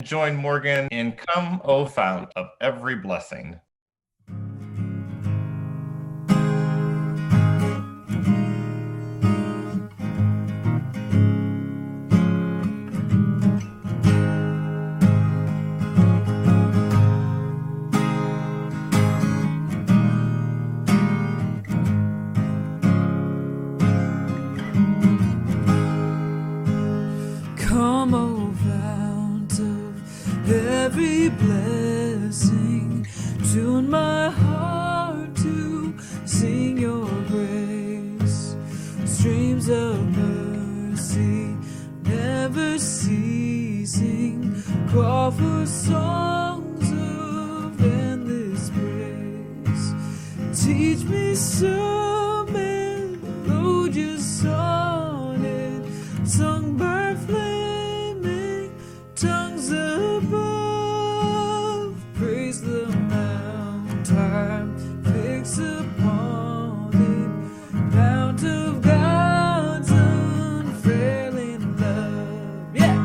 join Morgan in Come, O Fount of Every Blessing. Come, O fount of every blessing, tune my heart to sing your praise. Streams of mercy never ceasing, call for songs of endless praise. Teach me some melodious sonnet sung by flaming tongues above. Praise the mount time fix upon it, mount of God's unfailing love. Yeah.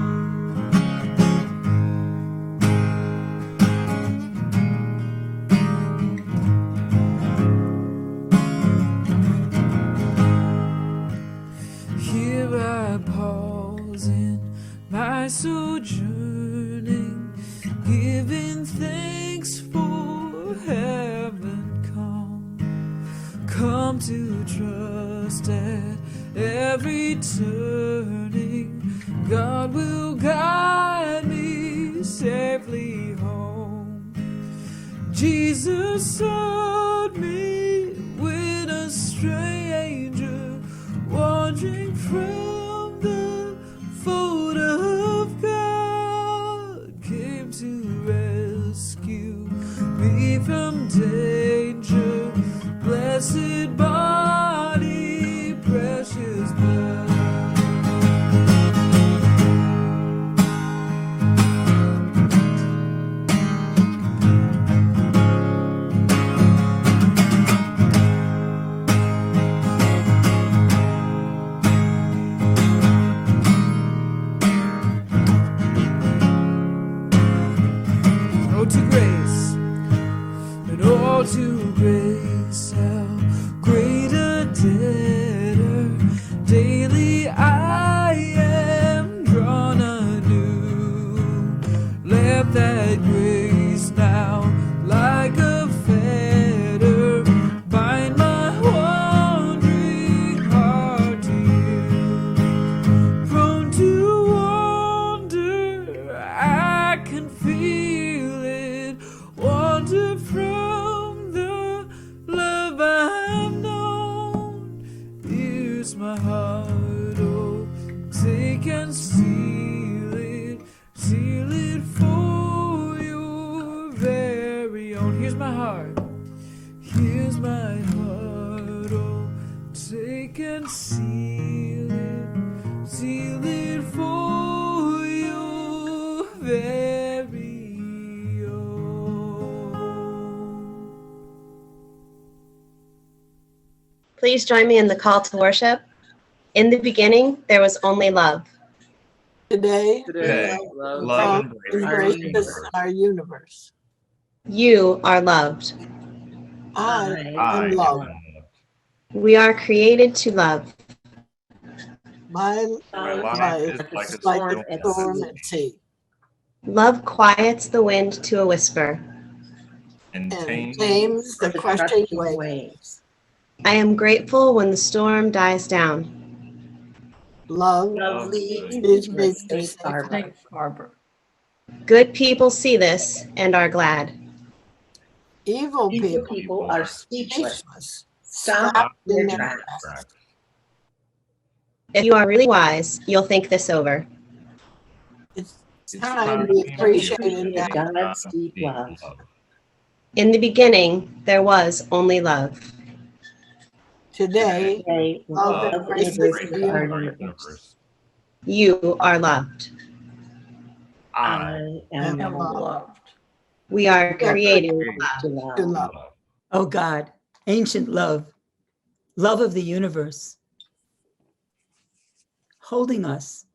Here I pause in my sojourning, giving thanks for heaven come to trust at every turning. God will guide me safely home. Jesus sought me when a stranger wandering from the fold of God came to rescue me from danger. Blessed body, precious blood. Oh, to grace, and all to grace, how great a debtor daily I am drawn anew. Let that grace now, like a fetter, bind my wandering heart to you. Prone to wander, I can feel it, wander from the love I've known. Here's my heart, oh, take and seal it for your very own. Here's my heart, oh, take and seal it for your very own. Please join me in the call to worship. In the beginning, there was only love. Today, Love embraces our universe. You are loved. I I am love. We are created to love. My life life is like a is like storm a storm at sea, Love quiets the wind to a whisper. and and tames tames the crushing waves. I am grateful when the storm dies down. Love leads me to safe harbor. Good people see this and are glad. Evil people are speechless, stop stopped in in their their tracks. tracks. If you are really wise, you'll think this over. It's time we appreciate God's deep love. In the beginning, there was only love. Today, love embraces the universe. You are loved. I am loved. We are created To love. Oh God, ancient love, love of the universe, holding us,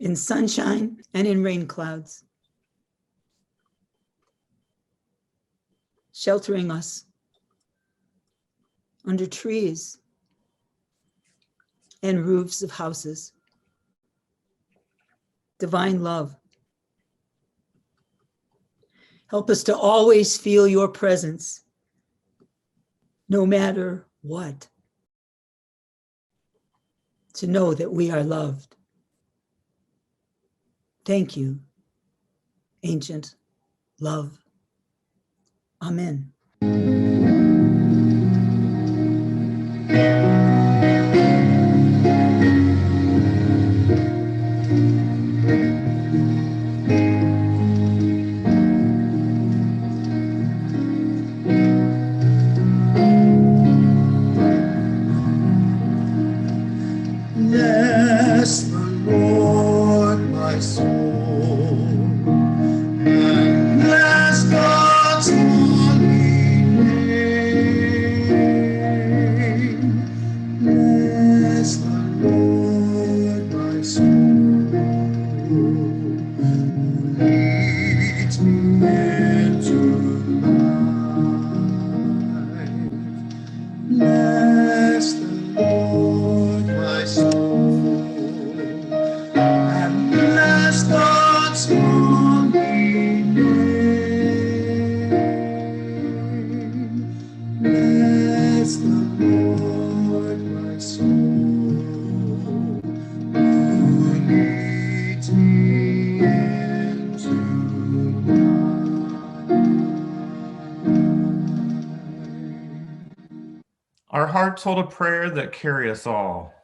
in sunshine and in rain clouds, sheltering us under trees and roofs of houses. Divine love, help us to always feel your presence, no matter what, to know that we are loved. Thank you, ancient love. Amen. Bless the Lord, my soul, and bless God's holy name. Bless the Lord, my soul, who leads me into life. Bless the Lord, my soul, and bless God's holy name. Bless the Lord, my soul, who leads me into life. Our hearts hold a prayer that carry us all.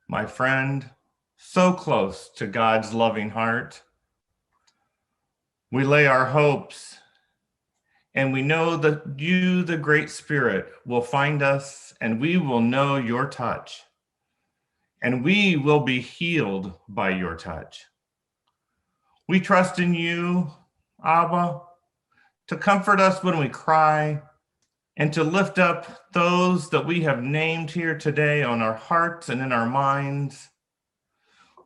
My friend, so close to God's loving heart. We lay our hopes, and we know that you, the Great Spirit, will find us, and we will know your touch, and we will be healed by your touch. We trust in you, Abba, to comfort us when we cry, and to lift up those that we have named here today on our hearts and in our minds.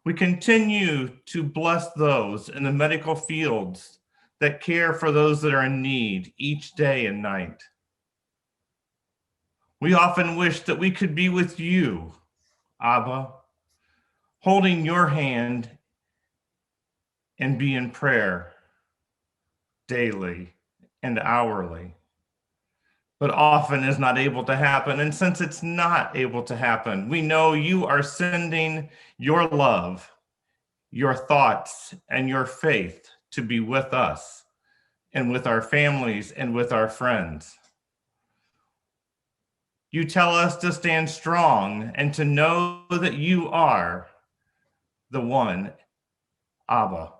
We continue to bless those in the medical fields that care for those that are in need each day and night. We often wish that we could be with you, Abba, holding your hand and be in prayer daily and hourly, but often is not able to happen. And since it's not able to happen, we know you are sending your love, your thoughts, and your faith to be with us and with our families and with our friends. You tell us to stand strong and to know that you are the one, Abba,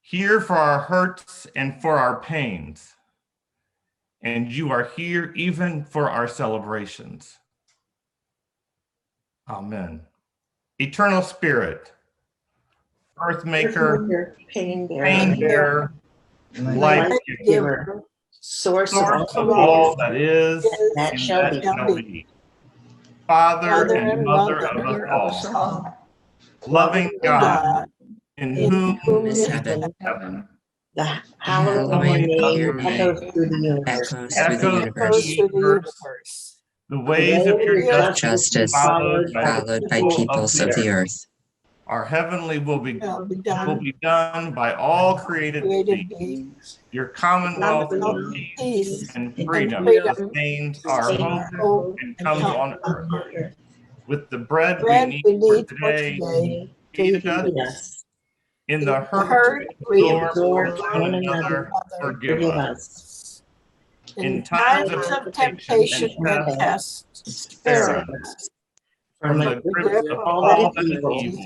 here for our hurts and for our pains. And you are here even for our celebrations. Amen. Eternal Spirit, Earth Maker, Pain Pain bearer, Bearer, Life Giver, giver, source Source of of all that that is that and shall that be. shall be. Father and Mother of us all, loving God, in whom is is heaven. heaven, The hallowed be your name echoes through the universe. Echoes through the echoes universe. through the universe. The ways of your justice Justice followed by followed by peoples of the earth. Our heavenly will be done by all created beings. Your commonwealth of peace and freedom sustains our hope and comes on earth. With the bread we need for today, feed us. Yes. In the hurt We we absorb absorb one another, forgive us. In times of temptation and test, spare us. From the grips of all that is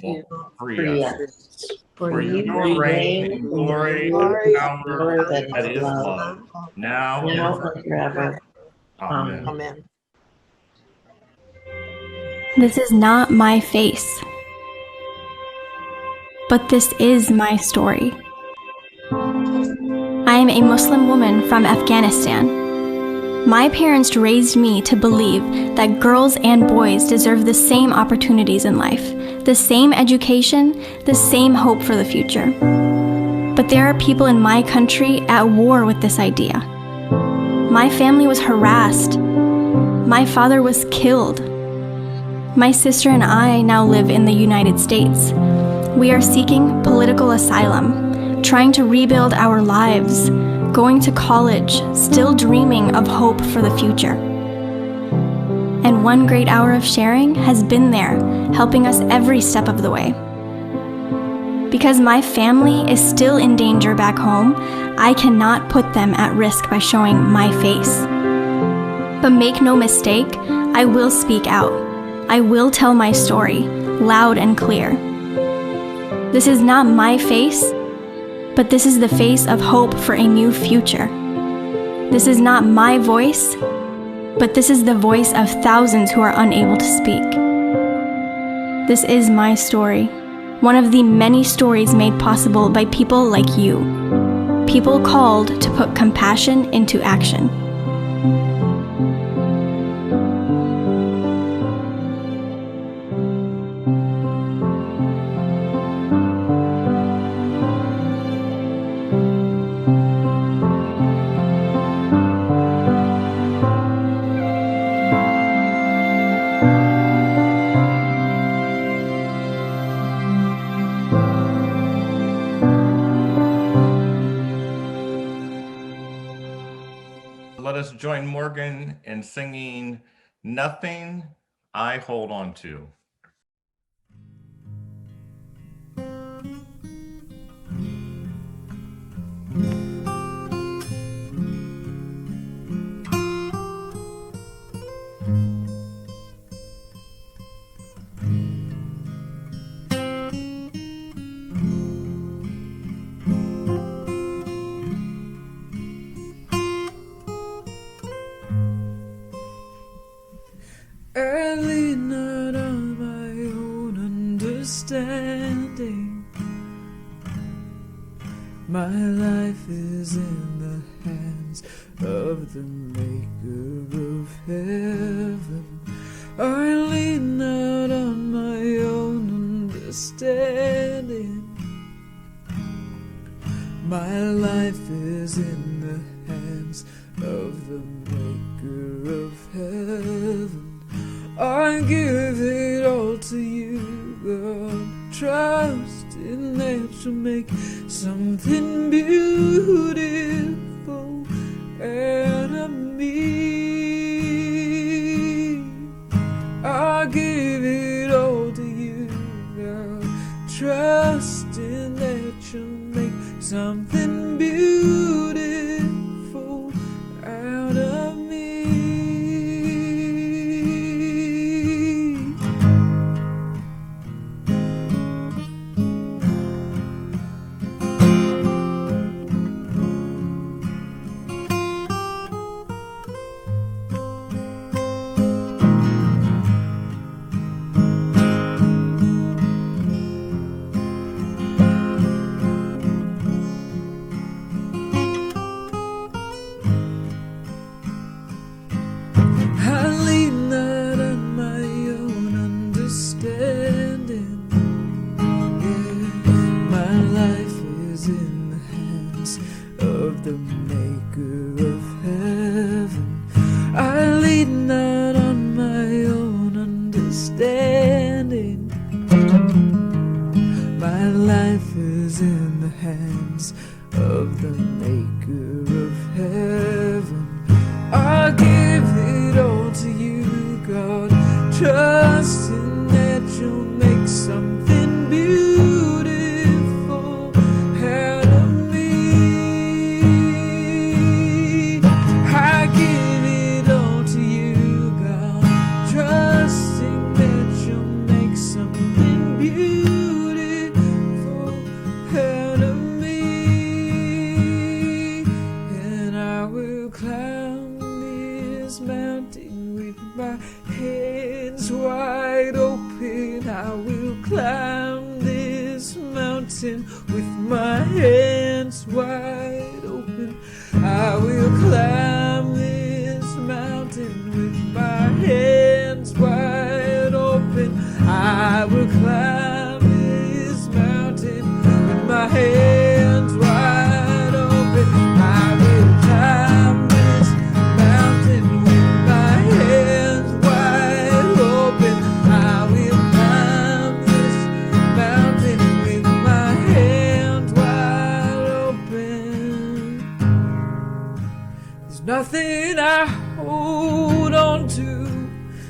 evil, free us. For your reign and glory and power that is love, now and forever. Amen. Amen. This is not my face, but this is my story. I am a Muslim woman from Afghanistan. My parents raised me to believe that girls and boys deserve the same opportunities in life, the same education, the same hope for the future. But there are people in my country at war with this idea. My family was harassed. My father was killed. My sister and I now live in the United States. We are seeking political asylum, trying to rebuild our lives, going to college, still dreaming of hope for the future. And one great hour of sharing has been there, helping us every step of the way. Because my family is still in danger back home, I cannot put them at risk by showing my face. But make no mistake, I will speak out. I will tell my story, loud and clear. This is not my face, but this is the face of hope for a new future. This is not my voice, but this is the voice of thousands who are unable to speak. This is my story, one of the many stories made possible by people like you, people called to put compassion into action. Let us join Morgan in singing Nothing I Hold On To. Early not on my own understanding. My life is in the hands of the maker of heaven. I lean not on my own understanding. My life is in the hands of the maker of heaven. I give it all to you, God, trusting that you'll make something beautiful out of me. I give it all to you, God, trusting that you'll make something beautiful out of me. Trusting that you'll make something beautiful out of me. I give it all to you, God, trusting that you'll make something beautiful out of me. And I will climb nothing I hold on to.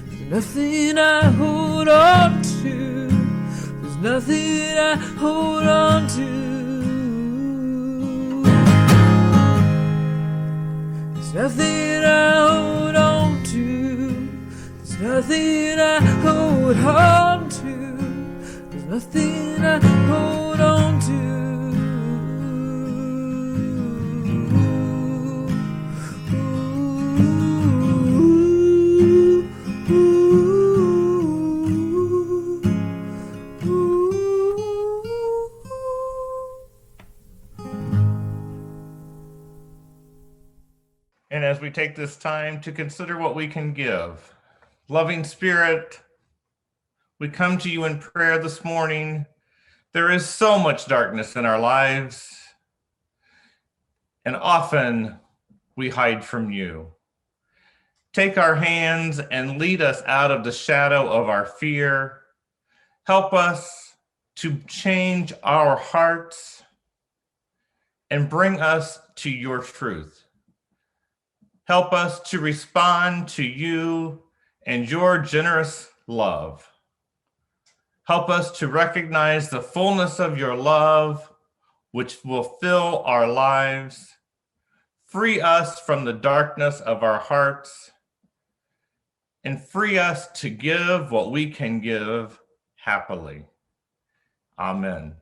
There's nothing I hold on to. There's nothing I hold on to. There's nothing I hold on to. There's nothing I hold on to. There's nothing I hold on to. And as we take this time to consider what we can give, loving Spirit, we come to you in prayer this morning. There is so much darkness in our lives, and often we hide from you. Take our hands and lead us out of the shadow of our fear. Help us to change our hearts and bring us to your truth. Help us to respond to you and your generous love. Help us to recognize the fullness of your love, which will fill our lives. Free us from the darkness of our hearts, and free us to give what we can give happily. Amen.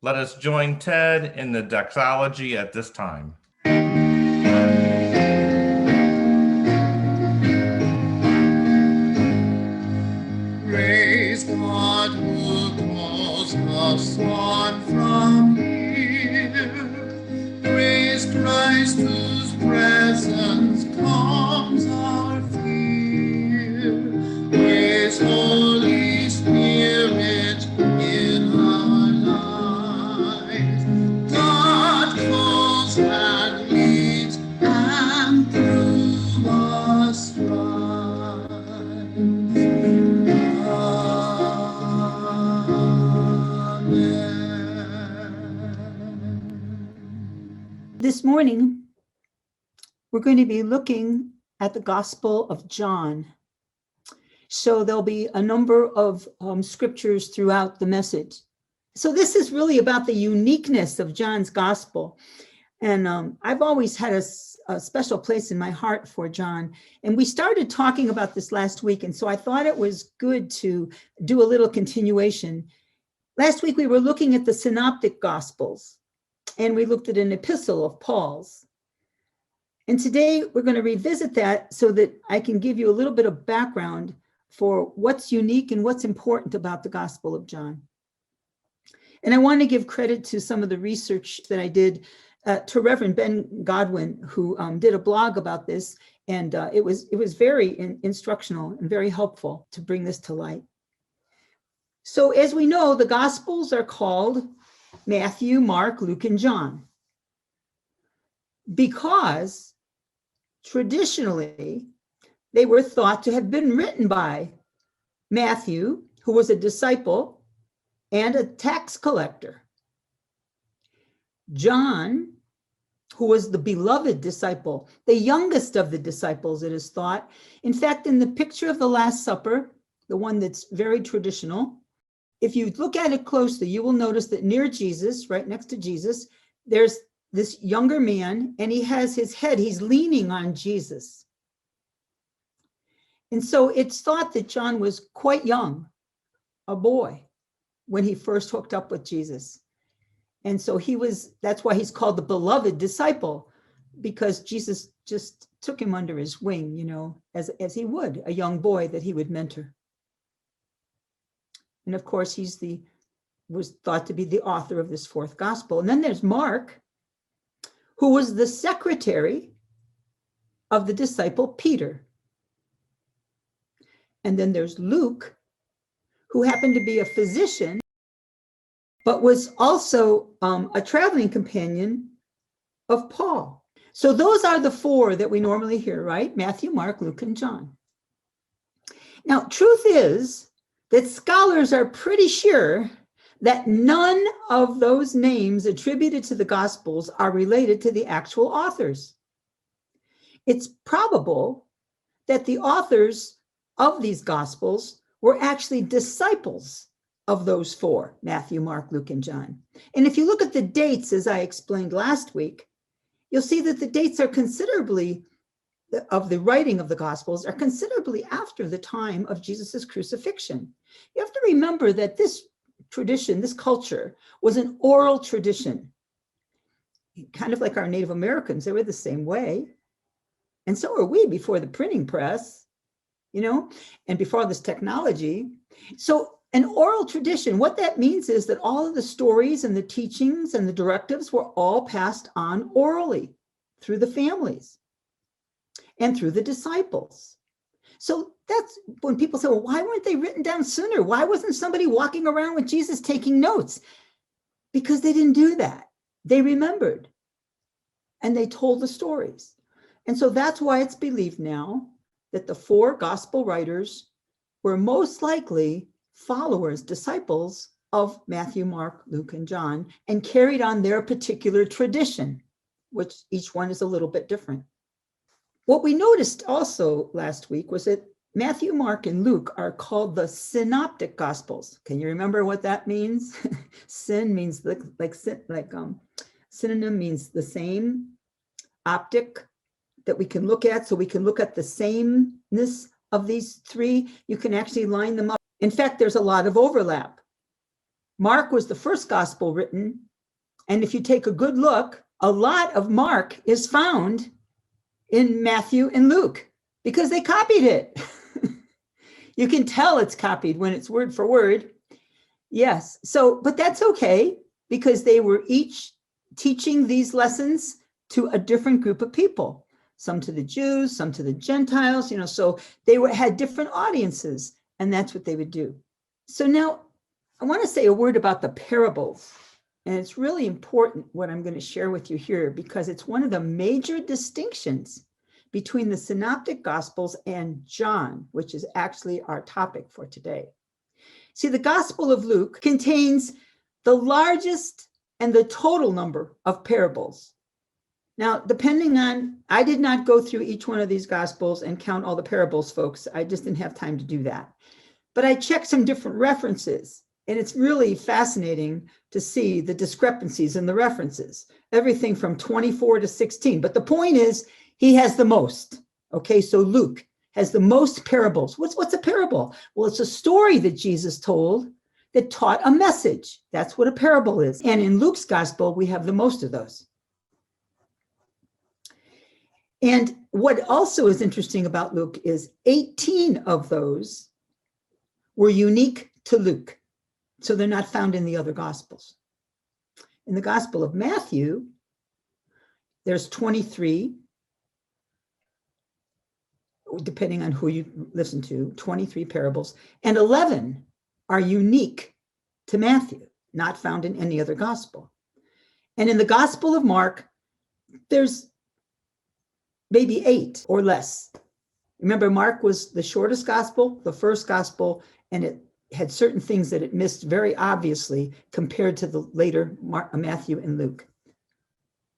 Let us join Ted in the doxology at this time. Praise God who calls us on from here. Praise Christ whose presence calms our fear. Praise Holy Spirit in our lives. God calls and leads and through us strives. This morning, we're going to be looking at the Gospel of John. So there'll be a number of scriptures throughout the message. So this is really about the uniqueness of John's Gospel. And I've always had a special place in my heart for John. And we started talking about this last week. And so I thought it was good to do a little continuation. Last week, we were looking at the Synoptic Gospels, and we looked at an epistle of Paul's. And today we're going to revisit that so that I can give you a little bit of background for what's unique and what's important about the Gospel of John. And I want to give credit to some of the research that I did to Reverend Ben Godwin, who did a blog about this. And it was very instructional and very helpful to bring this to light. So as we know, the Gospels are called Matthew, Mark, Luke, and John, because traditionally they were thought to have been written by Matthew, who was a disciple and a tax collector, John, who was the beloved disciple, the youngest of the disciples, it is thought. In fact, in the picture of the Last Supper, the one that's very traditional, if you look at it closely, you will notice that near Jesus, right next to Jesus, there's this younger man, and he has his head, he's leaning on Jesus. And so it's thought that John was quite young, a boy, when he first hooked up with Jesus. And so that's why he's called the beloved disciple, because Jesus just took him under his wing, you know, as he would, a young boy that he would mentor. And of course, was thought to be the author of this fourth gospel. And then there's Mark, who was the secretary of the disciple Peter. And then there's Luke, who happened to be a physician, but was also a traveling companion of Paul. So those are the four that we normally hear, right? Matthew, Mark, Luke, and John. Now, truth is that scholars are pretty sure that none of those names attributed to the Gospels are related to the actual authors. It's probable that the authors of these Gospels were actually disciples of those four, Matthew, Mark, Luke, and John. And if you look at the dates, as I explained last week, you'll see that the dates are considerably, of the writing of the Gospels, are considerably after the time of Jesus's crucifixion. You have to remember that this tradition, this culture, was an oral tradition. Kind of like our Native Americans, they were the same way. And so are we before the printing press, you know, and before this technology. So an oral tradition, what that means is that all of the stories and the teachings and the directives were all passed on orally through the families and through the disciples. So that's when people say, well, why weren't they written down sooner? Why wasn't somebody walking around with Jesus taking notes? Because they didn't do that. They remembered and they told the stories. And so that's why it's believed now that the four gospel writers were most likely followers, disciples of Matthew, Mark, Luke, and John, and carried on their particular tradition, which each one is a little bit different. What we noticed also last week was that Matthew, Mark, and Luke are called the synoptic gospels. Can you remember what that means? Syn means synonym means the same. Optic, that we can look at, so we can look at the sameness of these three. You can actually line them up. In fact, there's a lot of overlap. Mark was the first gospel written, and if you take a good look, a lot of Mark is found in Matthew and Luke because they copied it. You can tell it's copied when it's word for word. Yes, so, but that's okay because they were each teaching these lessons to a different group of people, some to the Jews, some to the Gentiles, you know, so they had different audiences, and that's what they would do. So now I want to say a word about the parables, and it's really important what I'm going to share with you here because it's one of the major distinctions between the synoptic gospels and John, which is actually our topic for today. See, the Gospel of Luke contains the largest and the total number of parables. Now, depending on, I did not go through each one of these Gospels and count all the parables, folks. I just didn't have time to do that. But I checked some different references, and it's really fascinating to see the discrepancies in the references, everything from 24 to 16. But the point is, he has the most. Okay, so Luke has the most parables. What's a parable? Well, it's a story that Jesus told that taught a message. That's what a parable is. And in Luke's Gospel, we have the most of those. And what also is interesting about Luke is 18 of those were unique to Luke. So they're not found in the other Gospels. In the Gospel of Matthew, there's 23, depending on who you listen to, 23 parables, and 11 are unique to Matthew, not found in any other Gospel. And in the Gospel of Mark, there's maybe 8 or less. Remember, Mark was the shortest gospel, the first gospel, and it had certain things that it missed very obviously compared to the later Matthew and Luke.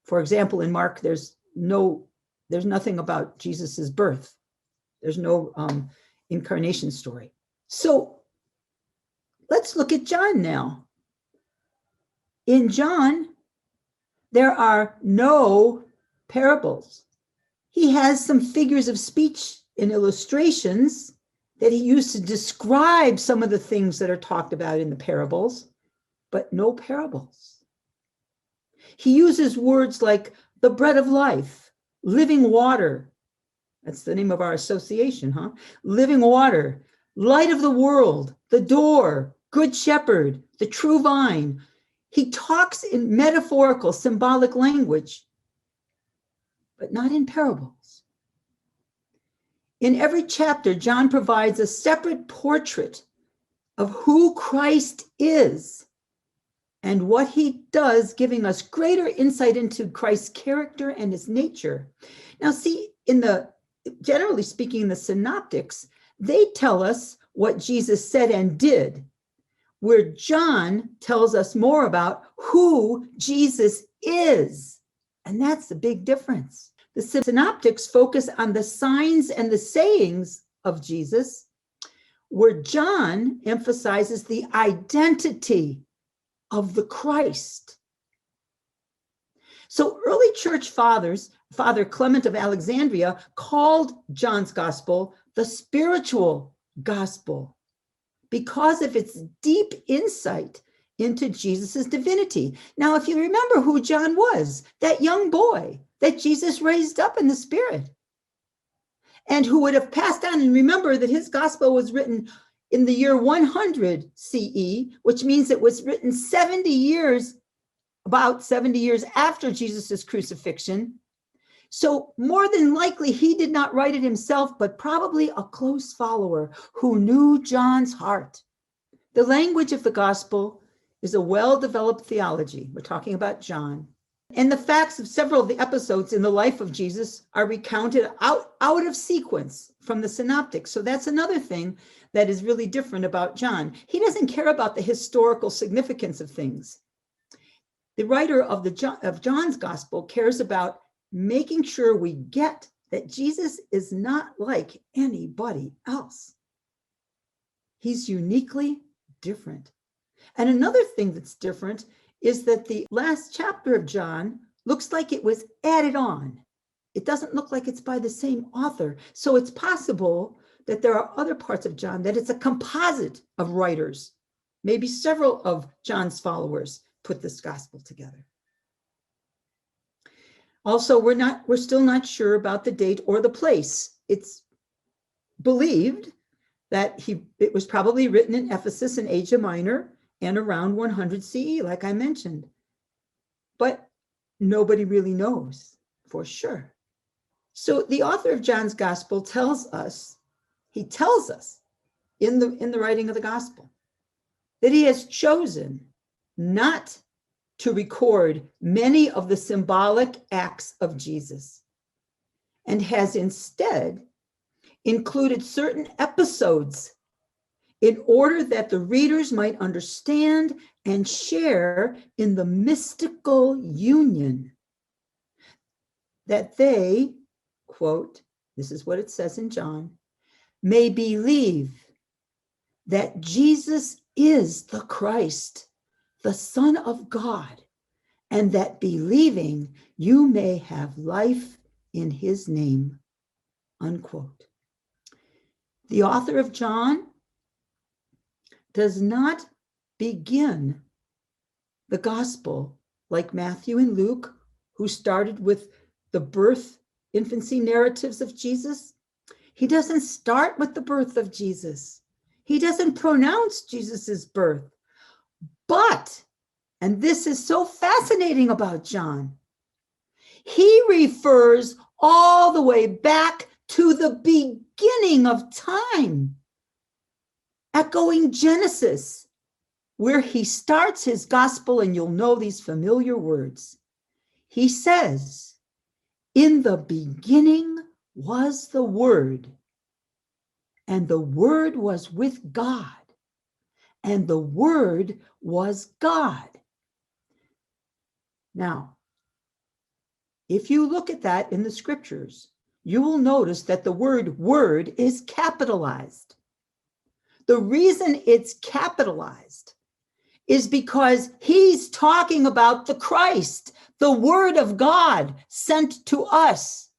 For example, in Mark, there's nothing about Jesus's birth. There's no incarnation story. So let's look at John now. In John, there are no parables. He has some figures of speech and illustrations that he used to describe some of the things that are talked about in the parables, but no parables. He uses words like the bread of life, living water. That's the name of our association, huh? Living water, light of the world, the door, good shepherd, the true vine. He talks in metaphorical, symbolic language, but not in parables. In every chapter, John provides a separate portrait of who Christ is and what he does, giving us greater insight into Christ's character and his nature. Now, see, generally speaking, the synoptics, they tell us what Jesus said and did, where John tells us more about who Jesus is. And that's the big difference. The synoptics focus on the signs and the sayings of Jesus, where John emphasizes the identity of the Christ. So early church fathers, Father Clement of Alexandria, called John's gospel the spiritual gospel because of its deep insight into Jesus's divinity. Now, if you remember who John was, that young boy that Jesus raised up in the Spirit, and who would have passed on, and remember that his gospel was written in the year 100 CE, which means it was written about 70 years after Jesus's crucifixion. So more than likely, he did not write it himself, but probably a close follower who knew John's heart. The language of the gospel is a well-developed theology. We're talking about John. And the facts of several of the episodes in the life of Jesus are recounted out of sequence from the synoptics. So that's another thing that is really different about John. He doesn't care about the historical significance of things. The writer of John's gospel cares about making sure we get that Jesus is not like anybody else. He's uniquely different. And another thing that's different is that the last chapter of John looks like it was added on. It doesn't look like it's by the same author. So it's possible that there are other parts of John, that it's a composite of writers. Maybe several of John's followers put this gospel together. Also, we're still not sure about the date or the place. It's believed that it was probably written in Ephesus in Asia Minor and around 100 CE, like I mentioned. But nobody really knows for sure. So the author of John's gospel tells us in the writing of the gospel that he has chosen not to record many of the symbolic acts of Jesus, and has instead included certain episodes in order that the readers might understand and share in the mystical union that they, quote, this is what it says in John, may believe that Jesus is the Christ, the Son of God, and that believing you may have life in his name, unquote. The author of John does not begin the gospel like Matthew and Luke, who started with the birth, infancy narratives of Jesus. He doesn't start with the birth of Jesus. He doesn't pronounce Jesus's birth. But, and this is so fascinating about John, he refers all the way back to the beginning of time, echoing Genesis, where he starts his gospel, and you'll know these familiar words. He says, "In the beginning was the Word, and the Word was with God, and the Word was God." Now, if you look at that in the scriptures, you will notice that the word word is capitalized. The reason it's capitalized is because he's talking about the Christ, the Word of God sent to us.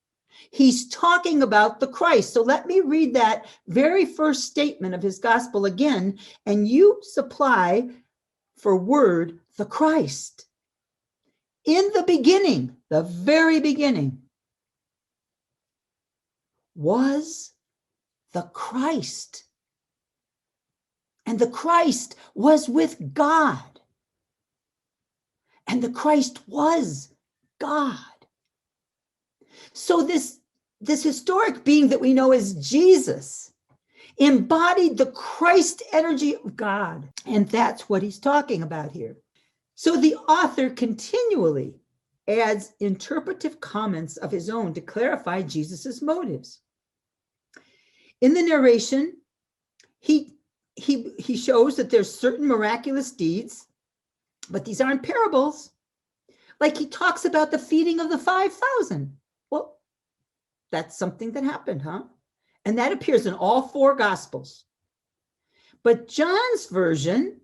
He's talking about the Christ. So let me read that very first statement of his gospel again, and you supply for word the Christ. In the beginning, the very beginning, was the Christ. And the Christ was with God. And the Christ was God. So this historic being that we know as Jesus embodied the Christ energy of God. And that's what he's talking about here. So the author continually adds interpretive comments of his own to clarify Jesus's motives. In the narration, he shows that there's certain miraculous deeds, but these aren't parables. Like he talks about the feeding of the 5,000. Well, That's something that happened, huh? And that appears in all 4 Gospels. But John's version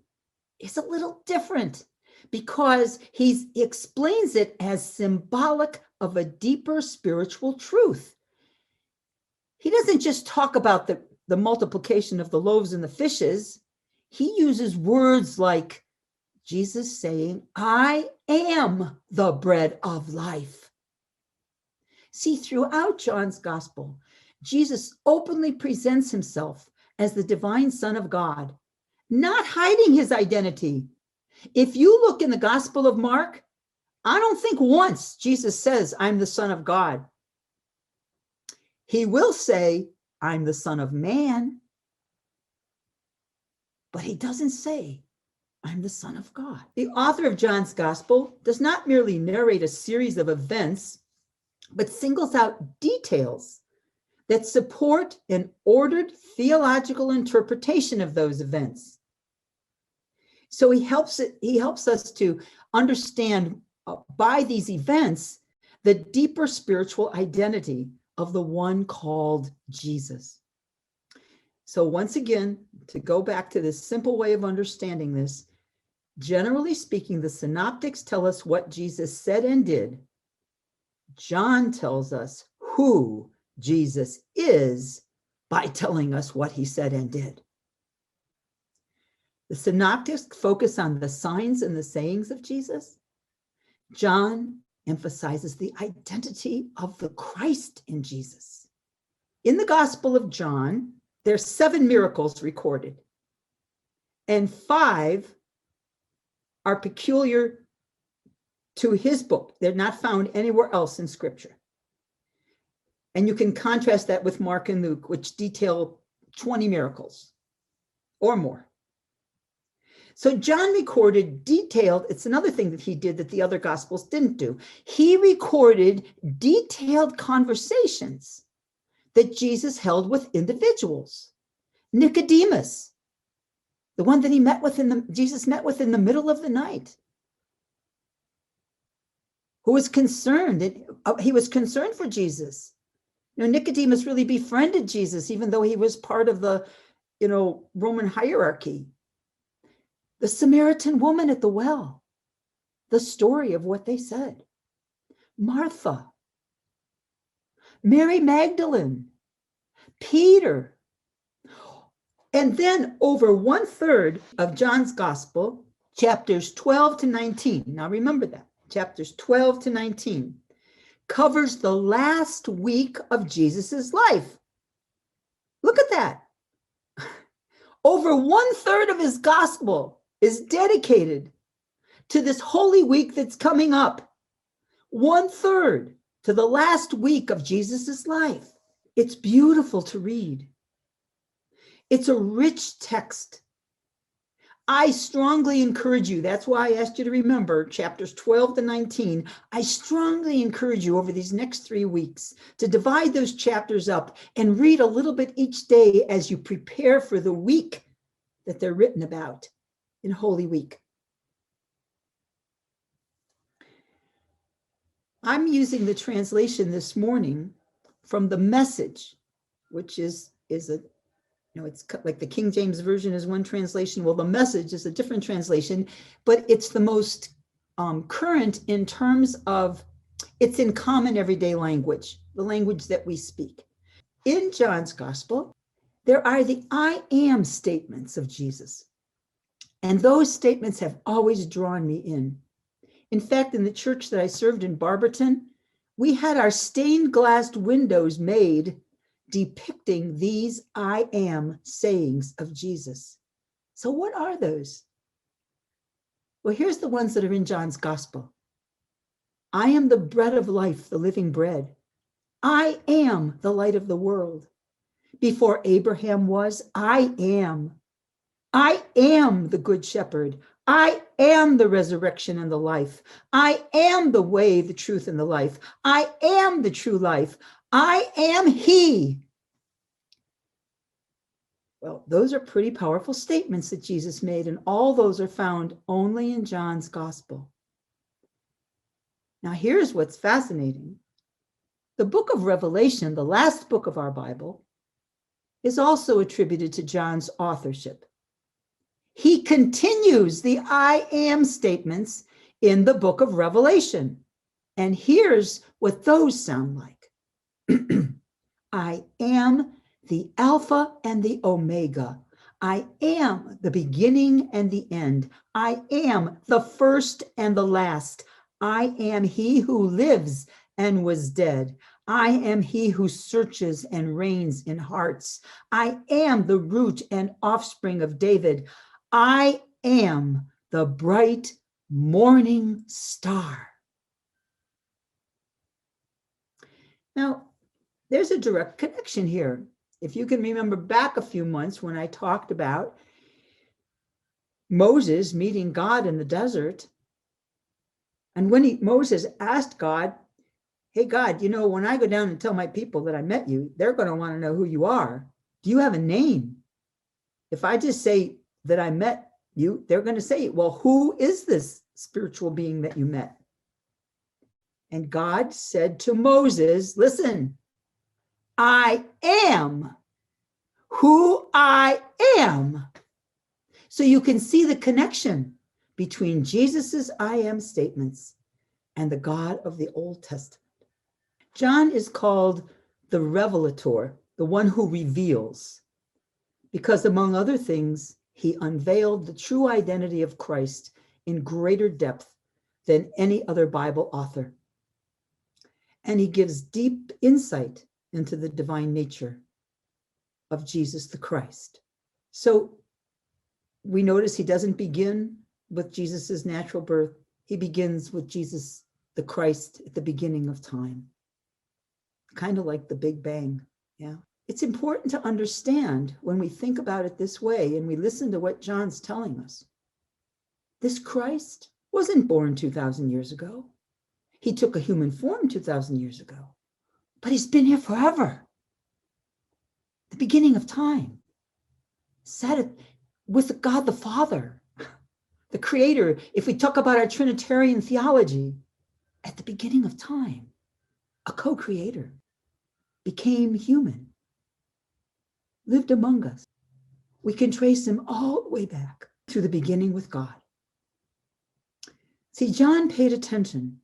is a little different because he explains it as symbolic of a deeper spiritual truth. He doesn't just talk about the multiplication of the loaves and the fishes. He uses words like Jesus saying, I am the bread of life. See, throughout John's gospel, Jesus openly presents himself as the divine Son of God, not hiding his identity. If you look in the Gospel of Mark, I don't think once Jesus says, I'm the Son of God. He will say, I'm the Son of Man, but he doesn't say, I'm the Son of God. The author of John's Gospel does not merely narrate a series of events, but singles out details that support an ordered theological interpretation of those events. So he helps us to understand by these events the deeper spiritual identity of the one called Jesus. So once again, to go back to this simple way of understanding this, generally speaking, the synoptics tell us what Jesus said and did. John tells us who Jesus is by telling us what he said and did. The synoptics focus on the signs and the sayings of Jesus. John emphasizes the identity of the Christ in Jesus. In the Gospel of John, there's 7 miracles recorded, and 5 are peculiar to his book. They're not found anywhere else in Scripture. And you can contrast that with Mark and Luke, which detail 20 miracles or more. So John recorded detailed, it's another thing that he did that the other Gospels didn't do. He recorded detailed conversations that Jesus held with individuals. Nicodemus, the one that Jesus met with in the middle of the night, who was concerned. He was concerned for Jesus. Nicodemus really befriended Jesus, even though he was part of the, Roman hierarchy. The Samaritan woman at the well, the story of what they said. Martha, Mary Magdalene, Peter. And then over 1/3 of John's Gospel, chapters 12 to 19. Now remember that, chapters 12 to 19 covers the last week of Jesus's life. Look at that. Over 1/3 of his gospel is dedicated to this Holy Week that's coming up. 1/3 to the last week of Jesus's life. It's beautiful to read. It's a rich text. I strongly encourage you, that's why I asked you to remember chapters 12 to 19. I strongly encourage you over these next 3 weeks to divide those chapters up and read a little bit each day as you prepare for the week that they're written about in Holy Week. I'm using the translation this morning from the Message, which is a it's like the King James Version is one translation. Well, the Message is a different translation, but it's the most current in terms of it's in common everyday language, the language that we speak. In John's Gospel, there are the I am statements of Jesus. And those statements have always drawn me in. In fact, in the church that I served in Barberton, we had our stained glass windows made depicting these I am sayings of Jesus. So what are those? Well, here's the ones that are in John's Gospel. I am the bread of life, the living bread. I am the light of the world. Before Abraham was, I am. I am the good shepherd. I am the resurrection and the life. I am the way, the truth, and the life. I am the true life. I am he. Well, those are pretty powerful statements that Jesus made, and all those are found only in John's Gospel. Now, here's what's fascinating. The book of Revelation, the last book of our Bible, is also attributed to John's authorship. He continues the I am statements in the book of Revelation. And here's what those sound like. I am the Alpha and the Omega. I am the beginning and the end. I am the first and the last. I am he who lives and was dead. I am he who searches and reigns in hearts. I am the root and offspring of David. I am the bright morning star. Now, there's a direct connection here. If you can remember back a few months when I talked about Moses meeting God in the desert, and when Moses asked God, hey, God, when I go down and tell my people that I met you, they're going to want to know who you are. Do you have a name? If I just say that I met you, they're going to say, well, who is this spiritual being that you met? And God said to Moses, listen, I am who I am. So you can see the connection between Jesus's I am statements and the God of the Old Testament. John is called the revelator, the one who reveals, because among other things, he unveiled the true identity of Christ in greater depth than any other Bible author. And he gives deep insight into the divine nature of Jesus the Christ. So we notice he doesn't begin with Jesus's natural birth. He begins with Jesus the Christ at the beginning of time. Kind of like the Big Bang. Yeah. It's important to understand when we think about it this way and we listen to what John's telling us. This Christ wasn't born 2,000 years ago. He took a human form 2,000 years ago, but he's been here forever. The beginning of time. Sat with God the Father, the Creator. If we talk about our Trinitarian theology, at the beginning of time, a co-creator became human, lived among us. We can trace him all the way back to the beginning with God. See, John paid attention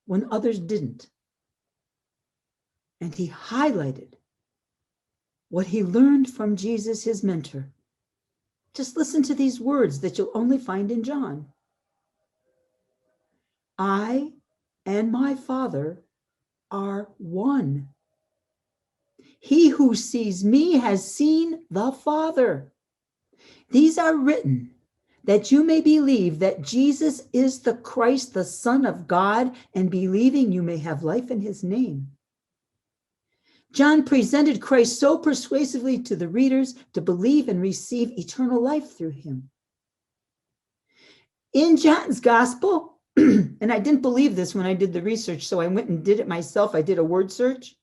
when others didn't. And he highlighted what he learned from Jesus, his mentor. Just listen to these words that you'll only find in John. I and my Father are one. He who sees me has seen the Father. These are written that you may believe that Jesus is the Christ, the Son of God, and believing you may have life in his name. John presented Christ so persuasively to the readers to believe and receive eternal life through him. In John's gospel, and I didn't believe this when I did the research, so I went and did it myself. I did a word search.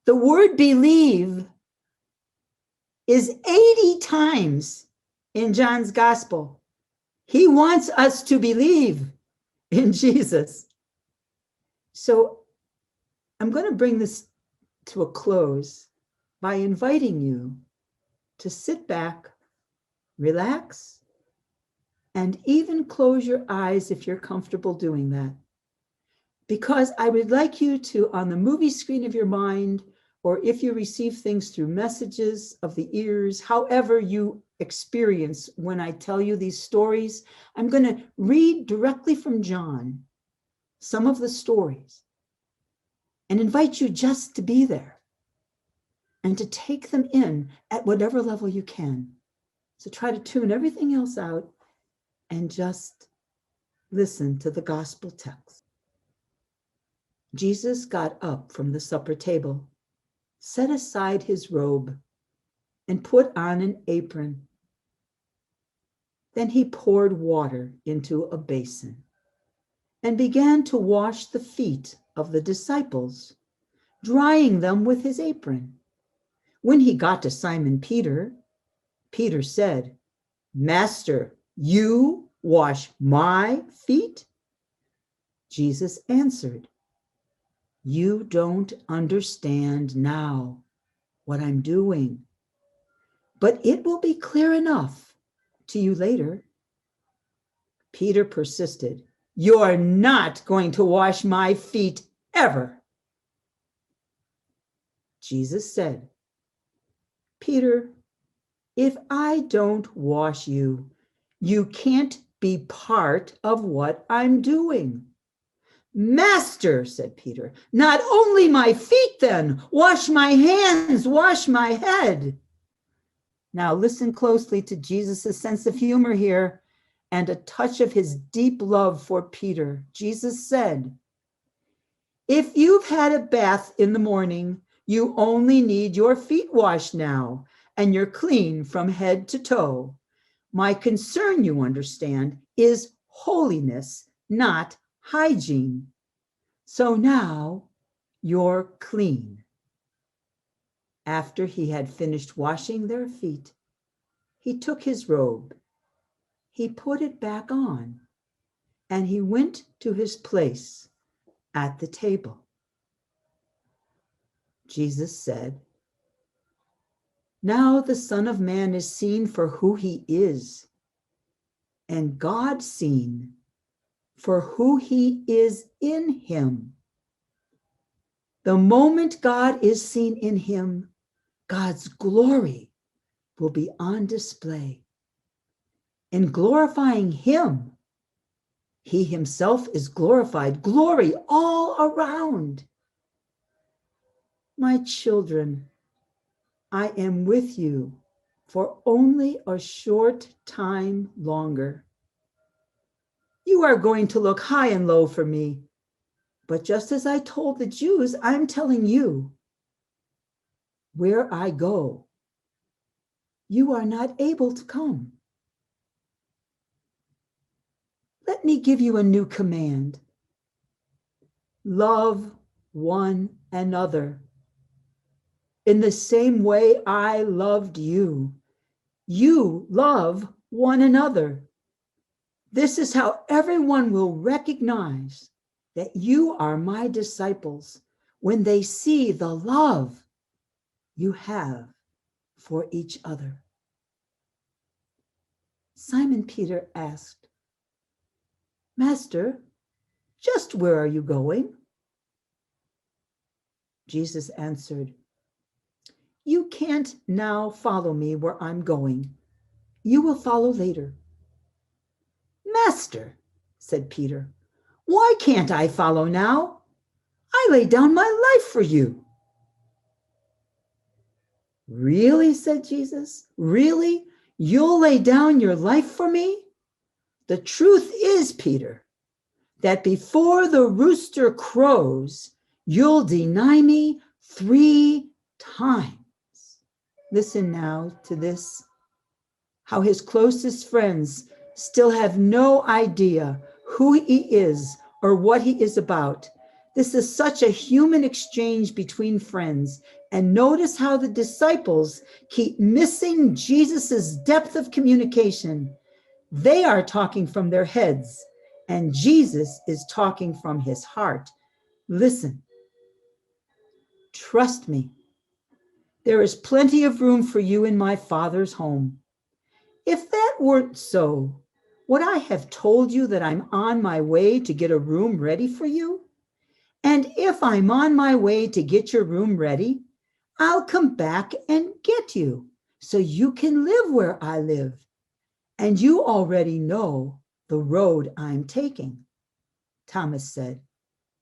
The word believe is 80 times in John's gospel. He wants us to believe in Jesus. So I'm going to bring this to a close by inviting you to sit back, relax, and even close your eyes if you're comfortable doing that. Because I would like you to, on the movie screen of your mind, or if you receive things through messages of the ears, however you experience when I tell you these stories, I'm going to read directly from John some of the stories and invite you just to be there and to take them in at whatever level you can. So try to tune everything else out and just listen to the gospel text. Jesus got up from the supper table, set aside his robe, and put on an apron. Then he poured water into a basin and began to wash the feet of the disciples, drying them with his apron. When he got to Simon Peter, Peter said, "Master, you wash my feet?" Jesus answered, You don't understand now what I'm doing, but it will be clear enough to you later. Peter persisted. You're not going to wash my feet ever. Jesus said, Peter, if I don't wash you, you can't be part of what I'm doing. Master, said Peter, not only my feet then, wash my hands, wash my head. Now listen closely to Jesus' sense of humor here and a touch of his deep love for Peter. Jesus said, if you've had a bath in the morning, you only need your feet washed now, and you're clean from head to toe. My concern, you understand, is holiness, not hygiene. So now you're clean. After he had finished washing their feet, he took his robe, he put it back on, and he went to his place at the table. Jesus said, now the Son of Man is seen for who he is, and God seen for who he is in him. The moment God is seen in him, God's glory will be on display. In glorifying him, he himself is glorified, glory all around. My children, I am with you for only a short time longer. You are going to look high and low for me, but just as I told the Jews, I'm telling you, where I go, you are not able to come. Let me give you a new command. Love one another. In the same way I loved you, you love one another. This is how everyone will recognize that you are my disciples when they see the love you have for each other. Simon Peter asked, Master, just where are you going? Jesus answered, you can't now follow me where I'm going. You will follow later. Master, said Peter, why can't I follow now? I laid down my life for you. Really, said Jesus, really? You'll lay down your life for me? The truth is, Peter, that before the rooster crows, you'll deny me 3 times. Listen now to this, how his closest friends still have no idea who he is or what he is about. This is such a human exchange between friends. And notice how the disciples keep missing Jesus's depth of communication. They are talking from their heads, and Jesus is talking from his heart. Listen, trust me. There is plenty of room for you in my Father's home. If that weren't so, would I have told you that I'm on my way to get a room ready for you? And if I'm on my way to get your room ready, I'll come back and get you so you can live where I live. And you already know the road I'm taking. Thomas said,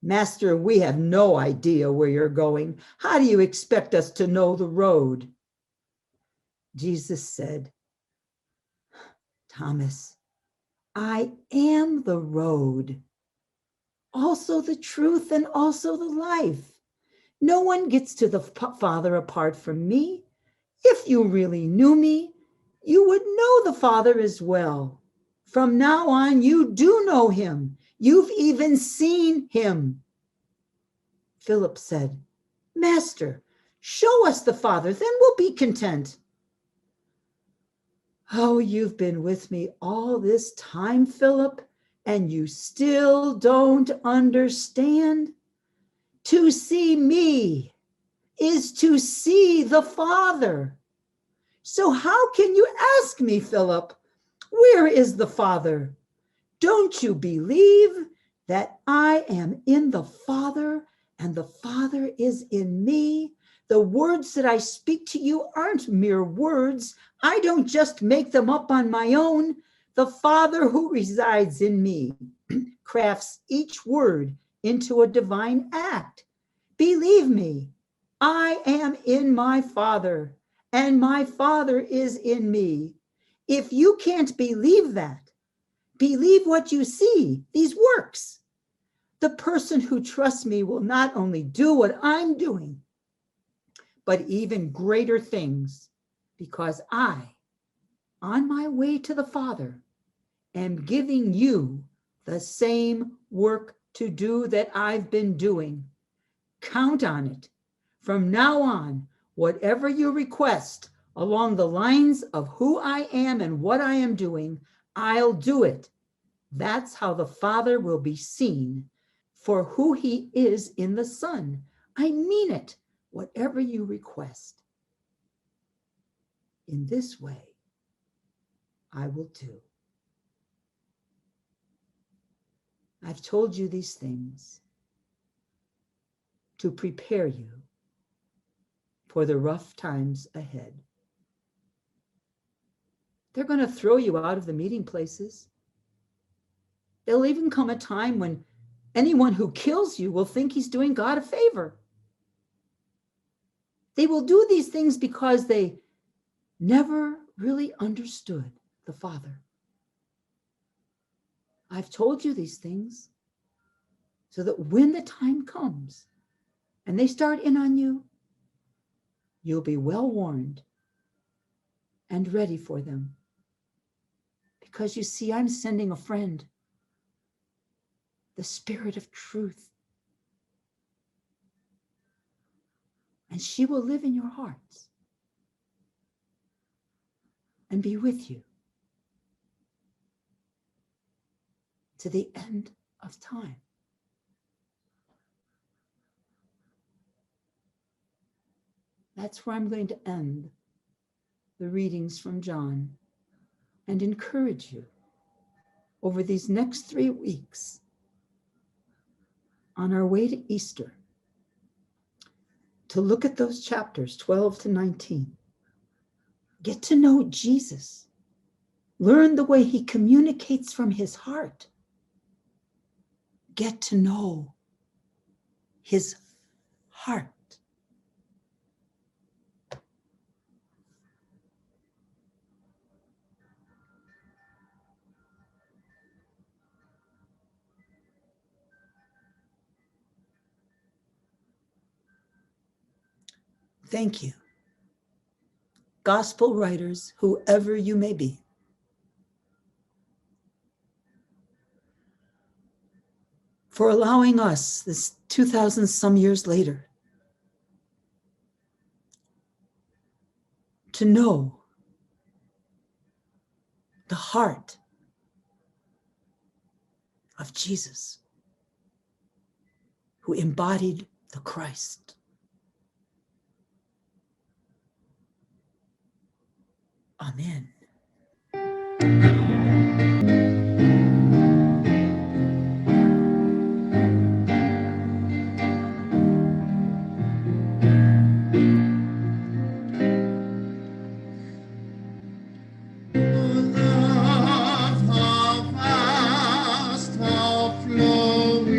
Master, we have no idea where you're going. How do you expect us to know the road? Jesus said, Thomas, I am the road, also the truth and also the life. No one gets to the Father apart from me. If you really knew me, you would know the Father as well. From now on, you do know him. You've even seen him. Philip said, Master, show us the Father, then we'll be content. Oh, you've been with me all this time, Philip, and you still don't understand? To see me is to see the Father. So how can you ask me, Philip, where is the Father? Don't you believe that I am in the Father and the Father is in me? The words that I speak to you aren't mere words. I don't just make them up on my own. The Father who resides in me crafts each word into a divine act. Believe me, I am in my Father, and my Father is in me. If you can't believe that, believe what you see, these works. The person who trusts me will not only do what I'm doing, but even greater things, because I, on my way to the Father, am giving you the same work to do that I've been doing. Count on it. From now on, whatever you request along the lines of who I am and what I am doing, I'll do it. That's how the Father will be seen for who he is in the Son. I mean it, whatever you request. In this way, I will do. I've told you these things to prepare you for the rough times ahead. They're going to throw you out of the meeting places. There'll even come a time when anyone who kills you will think he's doing God a favor. They will do these things because they never really understood the Father. I've told you these things so that when the time comes and they start in on you, you'll be well warned and ready for them. Because you see, I'm sending a friend, the Spirit of truth. And she will live in your hearts and be with you to the end of time. That's where I'm going to end the readings from John and encourage you over these next 3 weeks on our way to Easter to look at those chapters 12 to 19. Get to know Jesus. Learn the way he communicates from his heart. Get to know his heart. Thank you, gospel writers, whoever you may be, for allowing us, this 2,000 some years later, to know the heart of Jesus, who embodied the Christ. Amen. Love, how vast, how flowing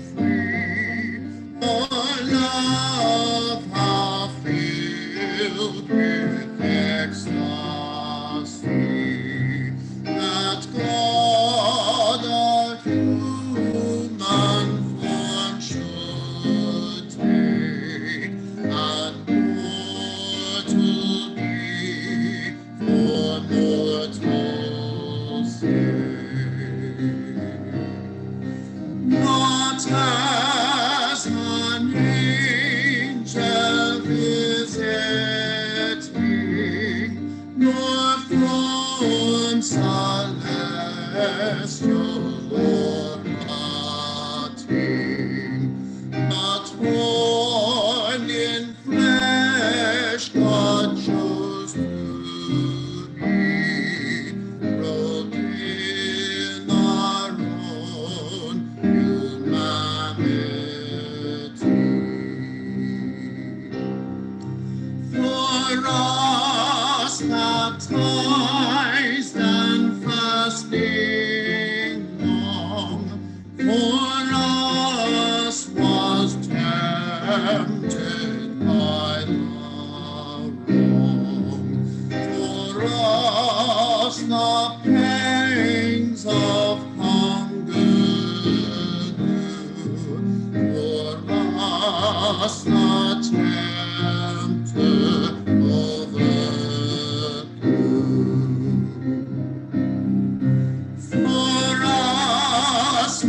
free. Oh, love, how filled with ecstasy.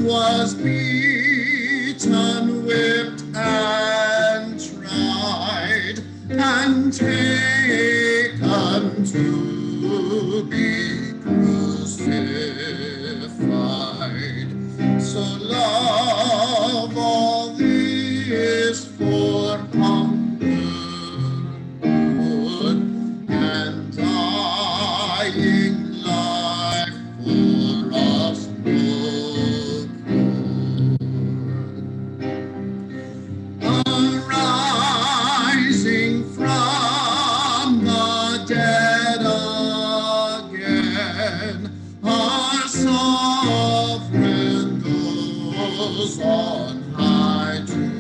was beaten, whipped, and tried, and taken to be crucified. So love all this for comfort, and dying life for us procured. Arising from the dead again, our sovereign goes on high to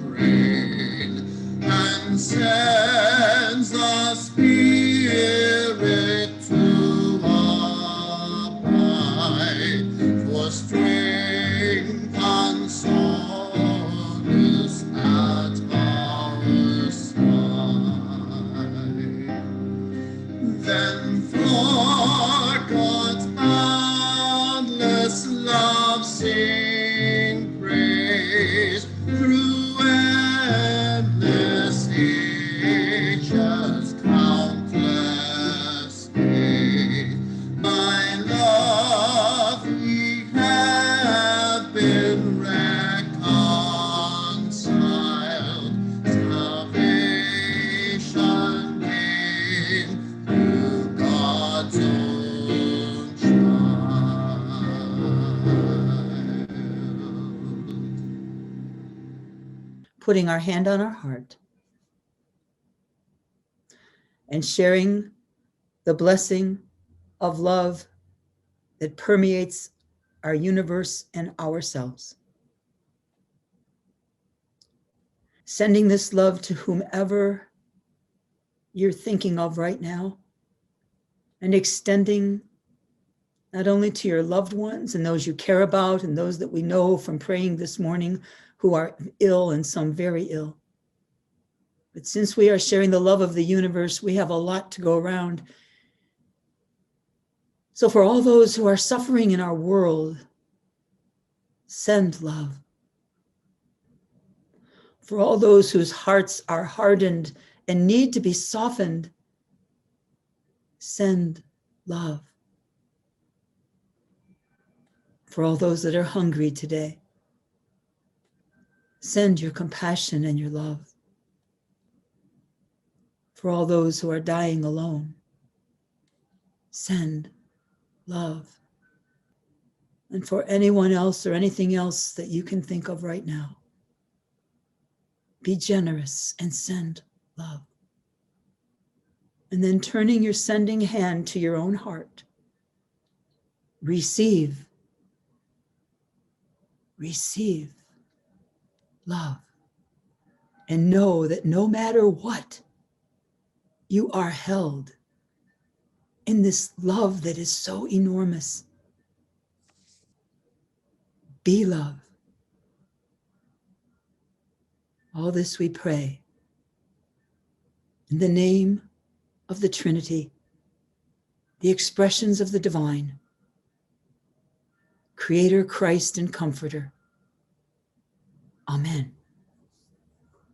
reign, and sends the Spirit to abide for strength and solace at our side. Then for God's boundless love sing praise through endless ages, countless days. My love, we have been reconciled, salvation gained through God's own child. Putting our hand on our heart and sharing the blessing of love that permeates our universe and ourselves. Sending this love to whomever you're thinking of right now, and extending not only to your loved ones and those you care about and those that we know from praying this morning who are ill and some very ill. But since we are sharing the love of the universe, we have a lot to go around. So for all those who are suffering in our world, send love. For all those whose hearts are hardened and need to be softened, send love. For all those that are hungry today, send your compassion and your love. For all those who are dying alone, send love. And for anyone else or anything else that you can think of right now, be generous and send love. And then turning your sending hand to your own heart, receive love. And know that no matter what, you are held in this love that is so enormous. Be love. All this we pray in the name of the Trinity, the expressions of the divine, Creator, Christ, and Comforter. Amen.